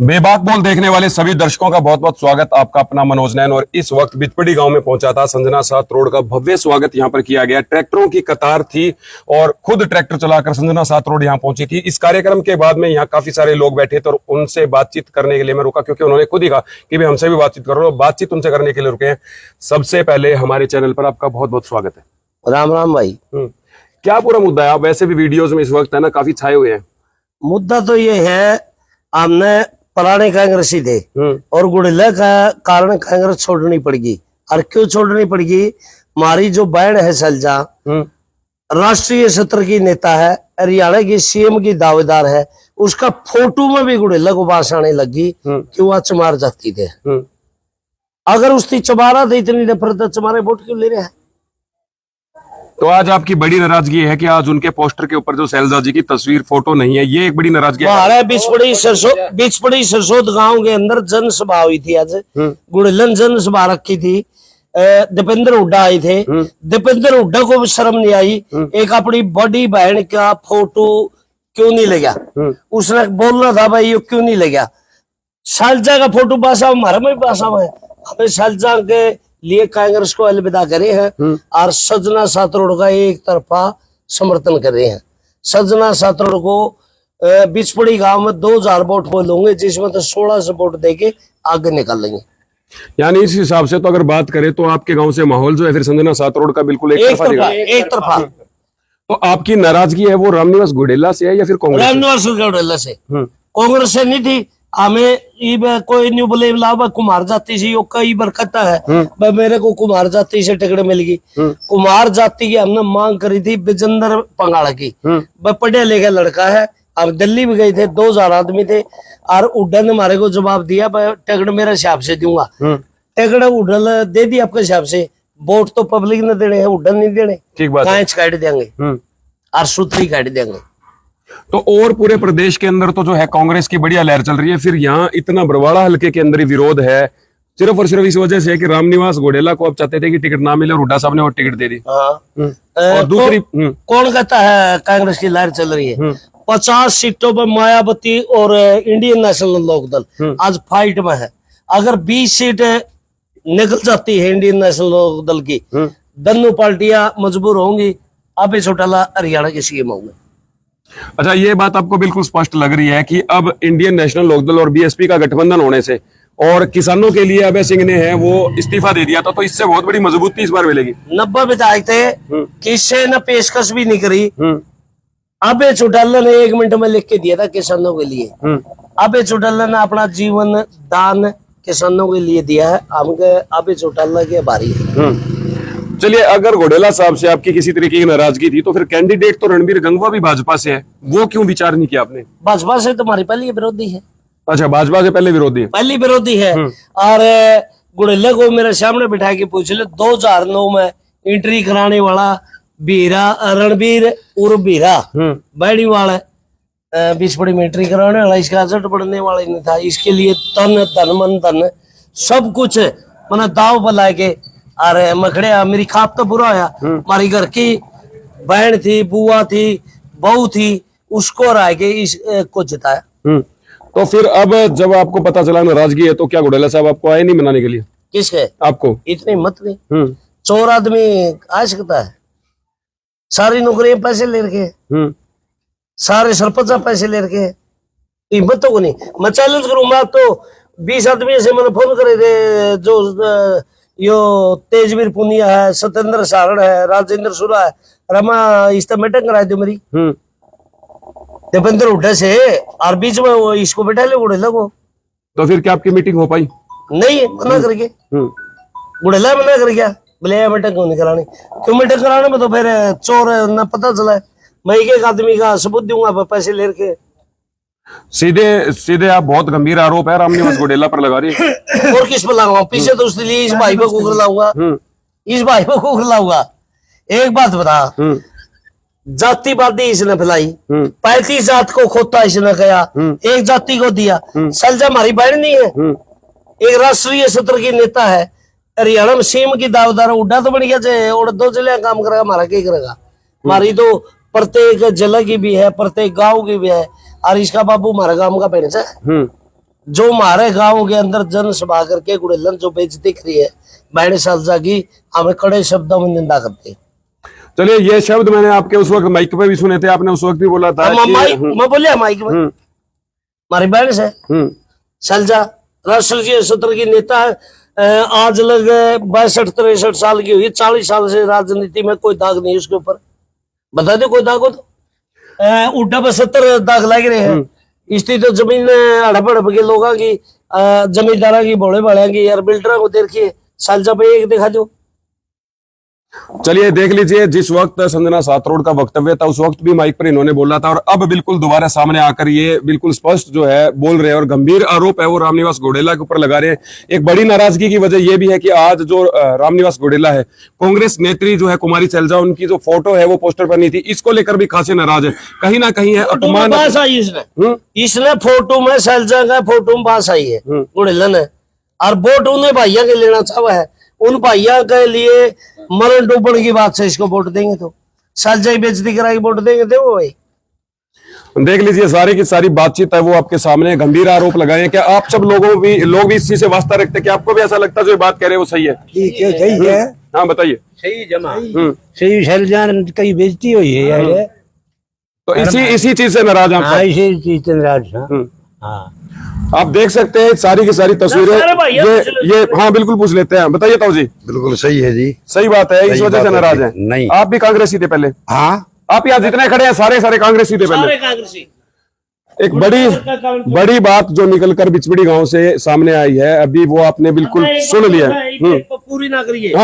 बेबाक बोल देखने वाले सभी दर्शकों का बहुत बहुत स्वागत। आपका अपना मनोज नैन। और इस वक्त बिचपड़ी गांव में पहुंचा था। संजना 7 रोड का भव्य स्वागत यहां पर किया गया। ट्रैक्टरों की कतार थी और खुद ट्रैक्टर चलाकर संजना 7 रोड यहां पहुंची थी। इस कार्यक्रम के बाद में यहां काफी सारे लोग बैठे थे और उनसे बातचीत करने के लिए मैं रुका, क्योंकि उन्होंने खुद ही कहा कि भाई हमसे भी बातचीत करो। बातचीत उनसे करने के लिए रुके हैं। सबसे पहले हमारे चैनल पर आपका बहुत बहुत स्वागत है। राम राम भाई। क्या पूरा मुद्दा है? आप वैसे भी वीडियोज में इस वक्त है ना काफी छाए हुए हैं। मुद्दा तो ये है, हमने पुराने कांग्रेसी थे और गुड़िया का कारण कांग्रेस छोड़नी पड़गी। और क्यों छोड़नी पड़गी? हमारी जो बहन है सलजा, राष्ट्रीय सत्र की नेता है, हरियाणा की सीएम की दावेदार है, उसका फोटो में भी गुड़िया को बास आने लगी कि वह चमार जाती थे। अगर उसकी चमारा थी इतनी नफरत, चमारे वोट क्यों ले रहे हैं? तो आज आपकी बड़ी नाराजगी है कि आज उनके पोस्टर के ऊपर जो शैलजा जी की तस्वीर फोटो नहीं है, ये एक बड़ी नाराजगी है। बिचपड़ी सरसोद गांव के अंदर जनसभा हुई थी। आज गुड़िलन जनसभा रखी थी। दीपेंद्र हुड्डा आए थे। दीपेंद्र हुड्डा को भी शर्म नहीं आई, एक अपनी बड़ी बहन का फोटो क्यों नहीं ले गया? उसने बोलना था भाई ये क्यों नहीं ले गया? शैलजा का फोटो बासा हमारा में बासा है। हमें शैलजा के लिए कांग्रेस को अलविदा करे हैं और संजना 7 रोड का एक तरफा समर्थन कर रहे हैं। संजना 7 रोड को बिचपड़ी गांव में 2000 वोट बोलूंगे, जिसमें तो 1600 वोट देके आगे निकल लेंगे। यानी इस हिसाब से तो अगर बात करें तो आपके गांव से माहौल जो है फिर संजना 7 रोड का बिल्कुल एक तरफा। तो आपकी नाराजगी है वो रामनिवास घोडेला से है या फिर कांग्रेस? रामनिवास घोडेला से। कांग्रेस से नहीं थी। हमें कोई नहीं बोले लाभ कुमार जाति से कई बरकत है। मेरे को कुमार जाति से टिकट मिल गई। कुमार जाति की हमने मांग करी थी विजेंद्र पंगाड़ा की। पढ़े लिखे लड़का है। अब दिल्ली भी गए थे, 2000 आदमी थे और हुड्डा ने हमारे को जवाब दिया टिकट मेरे हिसाब से दूंगा। टिकट हुड्डा दे दी आपके हिसाब से। वोट तो पब्लिक ने देने हैं, हुड्डा नहीं देने। ठीक बात है। काट देंगे और सूत्री काट देंगे। तो और पूरे प्रदेश के अंदर तो जो है कांग्रेस की बढ़िया लहर चल रही है, फिर यहाँ इतना बरवाड़ा हल्के के अंदर ही विरोध है सिर्फ और सिर्फ इस वजह से कि रामनिवास घोडेला को अब चाहते थे कि टिकट ना मिले और हुड्डा साहब ने वो टिकट दे दी। और दूसरी कौन कहता है कांग्रेस की लहर चल रही है? 50 सीटों पर मायावती और इंडियन नेशनल लोकदल आज फाइट में है। अगर 20 सीट निकल जाती है इंडियन नेशनल लोकदल की, दोनों पार्टियां मजबूर होंगी। अभी चौटाला हरियाणा के सीएम होंगे। अच्छा, ये बात आपको बिल्कुल स्पष्ट लग रही है कि अब इंडियन नेशनल लोकदल और बीएसपी का गठबंधन होने से और किसानों के लिए अभय सिंह ने है वो इस्तीफा दे दिया था, तो इससे बहुत बड़ी मजबूती इस बार मिलेगी। 90 विधायक थे, किसी ने पेशकश भी नहीं करी। अभय चौटाला ने 1 मिनट में लिख के दिया था किसानों के लिए। अभय चौटाला ने अपना जीवन दान किसानों के लिए दिया है। हम अभय चौटाला के आभारी है। चलिए, अगर घोडेला साहब से आपकी किसी तरीके की नाराजगी थी तो फिर कैंडिडेट तो रणबीर गंगवा भी भाजपा से है, वो क्यों विचार नहीं किया आपने? भाजपा से तुम्हारी पहली विरोधी है। अच्छा, भाजपा से पहले विरोधी है? पहली विरोधी है। और गुड़िया को मेरे सामने बिठा के पूछ ले, 2009 में एंट्री कराने वाला बीरा रणबीर उर्फ बीरा बैड़ी वाला बिचपड़ी में एंट्री कराने वाला, इसका रिजल्ट बढ़ने वाला नहीं था। इसके लिए तन धन मन धन सब कुछ मैंने दाव पर लाके अरे मखड़िया। मेरी खाप तो बुरा आया। हमारी घर की बहन थी, बुआ थी, बहू थी, उसको राय के इसको जिताया। तो फिर अब जब आपको पता चला नाराजगी है तो क्या घोडेला साहब आपको आए नहीं मनाने के लिए? किसके? आपको। इतनी मत नहीं। चोर आदमी आ सकता है। सारी नौकरियां पैसे ले रखे, सारे सरपंच पैसे ले रखे, हिम्मत तो नहीं। मैं चैलेंज करूंगा तो 20 आदमी से मैंने फोन करे थे, जो यो तेजवीर पुनिया है, सत्येंद्र सारण है, राजेंद्र सुरा है, रमा इस मीटिंग कराई दो मेरी दीपेंद्र हुड्डा से। और बीच में वो इसको बैठा ले गुड़ेला को। तो फिर क्या आपकी मीटिंग हो पाई? नहीं, मना करके गुड़ेला मना कर गया। बोले मीटिंग क्यों नहीं करानी? क्यों मीटिंग कराने में तो फिर चोर न पता चला है। मैं एक आदमी का सबूत दूंगा पैसे ले के। सीधे सीधे आप बहुत गंभीर आरोप है रामनिवास घोडेला पर लगा रही है। और किस पर लगाऊंगा? पीछे तो उसके लिए इस भाई को कुकर लाऊंगा, इस भाई को कुकर लाऊंगा। एक बात बता, जातिवादी इसने फैलाई, 35 जात को खोता इसने गया, एक जाति को दिया। सलजा हमारी बहन नहीं है, एक राष्ट्रीय सत्र की नेता है, हरियाणा में सीएम की दावेदार। उड्डा तो बन गया और 2 जिले काम करेगा, हमारा क्या करेगा? हमारी तो प्रत्येक जिले की भी है, प्रत्येक गांव की भी है। और इसका बाबू हमारे गांव का पेड़ है। जो हमारे गांव के अंदर जनसभा करके गुड़ेलन जो बेइज्जती करी है मैंने सलजा की, हमें कड़े शब्दों में निंदा करते हैं। चलिए, ये शब्द मैंने आपके उस वक्त माइक पे भी सुने थे, आपने उस वक्त भी बोला था मैं बोलिया माइक में, हमारी बहन से सलजा राष्ट्रीय सत्र की नेता है, आज लग 62-63 साल की हुई, 40 साल से राजनीति में कोई दाग नहीं उसके ऊपर, बता दो कोई दाग हो तो। उड्डा पर 70 दाग लग रहे हैं, इसकी तो जमीन हड़प हड़प के लोगों की, जमींदारा की, भोले भाड़िया की, यार बिल्डर को देखिए, सलजा पे एक दिखा दो। चलिए देख लीजिए, जिस वक्त संजना सातरोड का वक्तव्य था उस वक्त भी माइक पर इन्होंने बोला था, और अब बिल्कुल दोबारा सामने आकर ये बिल्कुल स्पष्ट जो है बोल रहे हैं, और गंभीर आरोप है वो रामनिवास घोडेला के ऊपर लगा रहे हैं। एक बड़ी नाराजगी की वजह यह भी है कि आज जो रामनिवास घोडेला है, कांग्रेस नेत्री जो है कुमारी सैलजा, उनकी जो फोटो है वो पोस्टर पर नहीं थी, इसको लेकर भी खासे नाराज है, कहीं ना कहीं है अपमान। इसने फोटो में सैलजा का फोटो में बास आई है घोडेला ने, और वोट उन्हें भाइया के लेना चाहा है, उन भाइया के लिए मरण डूबण की बात से इसको वोट देंगे, तो सलजा ही बेइज्जती करा के वोट देंगे तो वो भाई। देख लीजिए, सारी की सारी बातचीत है वो आपके सामने, गंभीर आरोप लगाए हैं। क्या आप सब लोग भी इस चीज से वास्ता रखते हैं कि आपको भी ऐसा लगता है जो ये बात कह रहे हैं वो सही है? ठीक है, सही है। हाँ बताइए। सही जमा सही सैलजा कई बेइज्जती हुई है यार, तो इसी चीज से नाराज आप सब? इसी चीज से नाराज हैं। हाँ, आप देख सकते हैं सारी की सारी तस्वीरें, ये हाँ बिल्कुल पूछ लेते हैं, बताइए ताऊ जी। बिल्कुल सही है जी, सही बात है, इस सही वजह से बात है नाराज जी। है? नहीं, आप भी कांग्रेसी थे पहले? हाँ, आप यहाँ जितने खड़े हैं सारे कांग्रेसी थे पहले? कांग्रेसी। एक बड़ी बात जो निकलकर बिचपड़ी गांव से सामने आई है, अभी वो आपने बिल्कुल सुन लिया है। पूरी ना करिए। हाँ